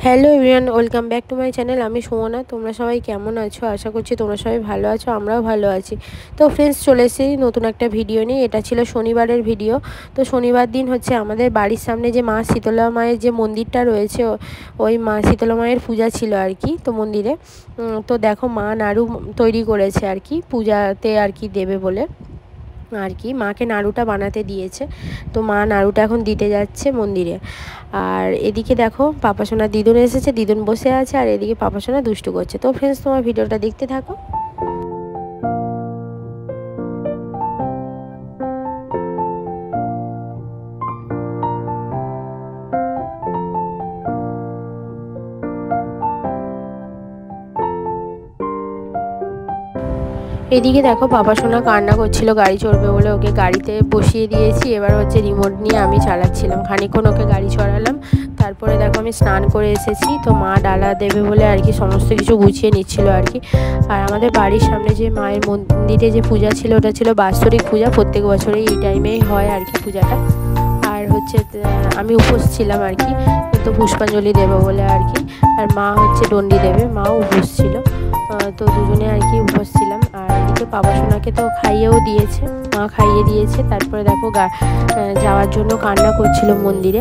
Hello everyone, welcome back to my channel. আমি সুমনা। তোমরা সবাই কেমন আছো? আশা করছি তোমরা সবাই ভালো আছো, আমরাও ভালো আছি। তো ফ্রেন্ডস, চলে এসেছি নতুন একটা ভিডিও নিয়ে। এটা ছিল শনিবারের ভিডিও। তো শনিবার দিন হচ্ছে আমাদের বাড়ির সামনে যে মা শীতলা মায়ের যে মন্দিরটা রয়েছে, ওই মা শীতলা মায়ের পূজা ছিল আর কি। তো মন্দিরে তো দেখো মা নাড়ু তৈরি করেছে আর কি, পূজাতে আর কি দেবে বলে আর কি। মাকে নাড়ুটা বানাতে দিয়েছে, তো মা নাড়ুটা এখন দিতে যাচ্ছে মন্দিরে। আর এদিকে দেখো পাপাসোনা দিদুন এসেছে, দিদুন বসে আছে, আর এদিকে পাপাসোনা দুষ্টু করছে। তো ফ্রেন্ডস, তোমার ভিডিওটা দেখতে থাকো। এদিকে দেখো পাপাসোনা কান্না করছিল গাড়ি চড়বে বলে, ওকে গাড়িতে বসিয়ে দিয়েছি। এবার হচ্ছে রিমোট নিয়ে আমি চালাচ্ছিলাম, খানিকক্ষণ ওকে গাড়ি চড়ালাম। তারপরে দেখো আমি স্নান করে এসেছি। তো মা ডালা দেবে বলে আর কি সমস্ত কিছু গুছিয়ে নিচ্ছিল আর কি। আর আমাদের বাড়ির সামনে যে মায়ের মন্দিরে যে পূজা ছিল, ওটা ছিল বাৎসরিক পূজা। প্রত্যেক বছরেই এই টাইমেই হয় আর কি পূজাটা। আর হচ্ছে আমি উপোস ছিলাম আর কি, তো পুষ্পাঞ্জলি দেবো বলে আর কি। আর মা হচ্ছে দণ্ডি দেবে, মাও উপোস ছিল। তো দুজনে আর কি উপোস ছিলাম। আর এদিকে পাপাসোনাকে তো খাইয়েও দিয়েছে, মা খাইয়ে দিয়েছে। তারপরে দেখো যাওয়ার জন্য কান্না করছিল মন্দিরে।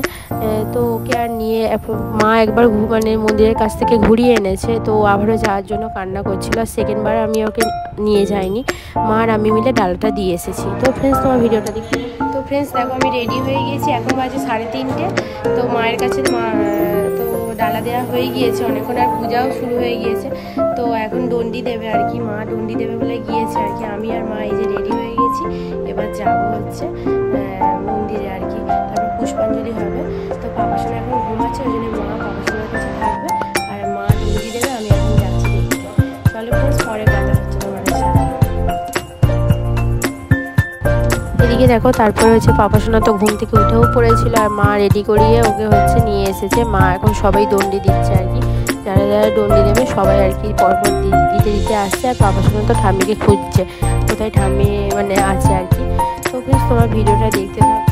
তো ওকে আর নিয়ে মা একবার মানে মন্দিরের কাছ থেকে ঘুরিয়ে এনেছে, তো আবারও যাওয়ার জন্য কান্না করছিল। আর সেকেন্ডবার আমি ওকে নিয়ে যাইনি, মা আর আমি মিলে ডালটা দিয়ে এসেছি। তো ফ্রেন্ডস, তোমার ভিডিওটা দেখি। তো ফ্রেন্ডস দেখো, আমি রেডি হয়ে গিয়েছি, এখন বাজে 3:30। তো মায়ের কাছে তো ডালা দেওয়া হয়ে গিয়েছে অনেকক্ষণ, আর পূজাও শুরু হয়ে গিয়েছে। তো এখন দণ্ডি দেবে আর কি, মা দণ্ডি দেবে বলে গিয়েছে আর কি। আমি আর মা এই যে রেডি হয়ে গেছি, এবার যাবো হচ্ছে মন্দিরে আর কি। তারপর পুষ্পাঞ্জলি হবে। তো পাপাসোনা এখন ঘুমাচ্ছে, ওই জন্য মা পাপাসোনার কাছে থাকবে, আর মা দণ্ডি দেবে। আমি এখন যাচ্ছি দেখতে। তাহলে ফ্রেন্ডস, পরে কথা হচ্ছে তোমাদের সাথে। এদিকে দেখো তারপরে হচ্ছে পাপাসোনা তো ঘুম থেকে উঠেও পড়েছিল, আর মা রেডি করিয়ে ওকে হচ্ছে নিয়ে এসেছে। মা এখন সবাই দণ্ডি দিচ্ছে আর কি, যারা যারা দণ্ডি দেবে সবাই আর কি পরপর দিতে দিতে আসছে। আর পাপাসোনা তো ঠাম্মিকে খুঁজছে, কোথায় ঠাম্মি মানে আছে আর কি। তো প্লিজ তোমার ভিডিওটা দেখতে থাকো।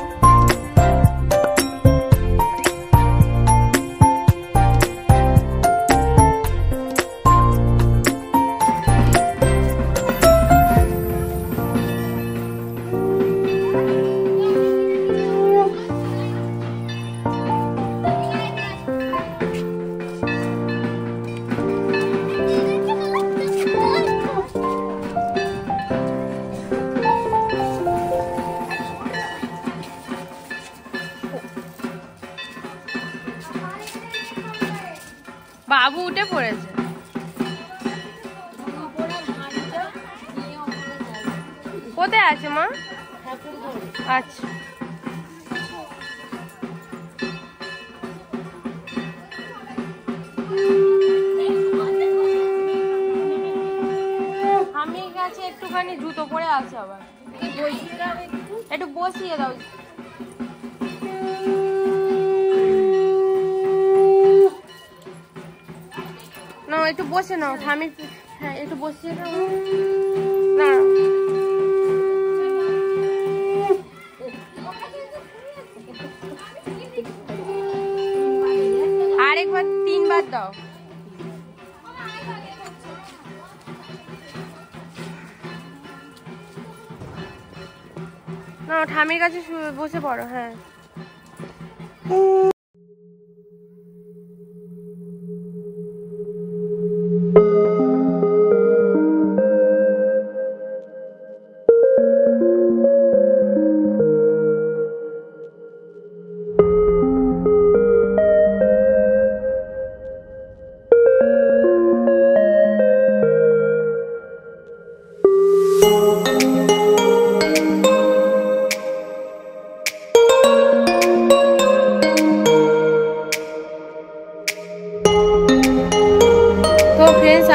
বাবু উঠে পড়েছে। কোথায় আছে মা? আচ্ছা, আমি গেছে একটুখানি জুতো পরে আছে, আবার একটু বসিয়ে দাও। না, একটু বসে নাও ঠামি। হ্যাঁ, একটু বসিয়ে দাও না। আরেকবার 3বার দাও। না, ঠামির কাছে বসে পড়ো। হ্যাঁ,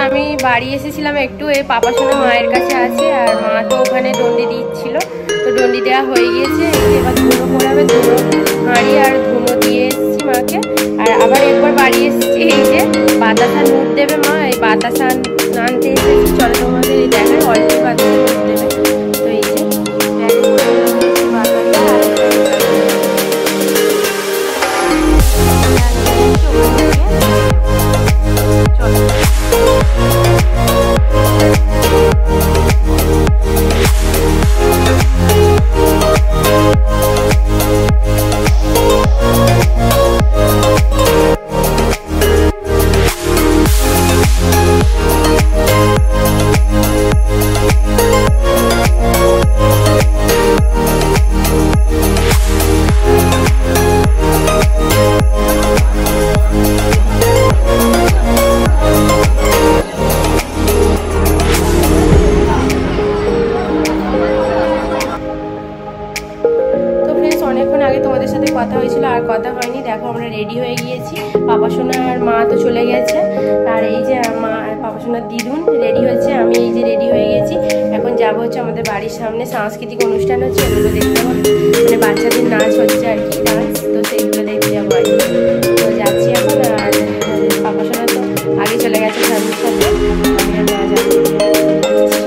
আমি বাড়ি এসেছিলাম একটু, এই পাপাসোনা মায়ের কাছে আছে, আর মা তো ওখানে দণ্ডি দিচ্ছিল। তো দণ্ডি দেওয়া হয়ে গিয়েছে, এবার ধুনো পড়াবে, ধুনো হাঁড়ি আর ধুনো দিয়ে এসেছি মাকে। আর আবার একবার বাড়ি এসেছি, এই যে বাতাসা নুট দেবে মা, এই বাতাসা আনতে এসেছি। চলো তোমাদের এই দেখায়, অল্প বাতাসা নুট দেবে। তো এই যে বাতাসা পাপা সোনা আর মা তো চলে গেছে, আর এই যে মা আর পাপা সোনার দিদুন রেডি হচ্ছে, আমি এই যে রেডি হয়ে গেছি। এখন যাবো হচ্ছে আমাদের বাড়ির সামনে সাংস্কৃতিক অনুষ্ঠান হচ্ছে, ওগুলো দেখতে হবে, মানে বাচ্চাদের নাচ হচ্ছে আর কি, ডান্স, তো সেইগুলো দেখতে যাবো আর কি। তো যাচ্ছি এখন। আর পাপা সোনা তো আগে চলে গেছে ফ্যামিলির সাথে, আমি আর মা যাচ্ছি।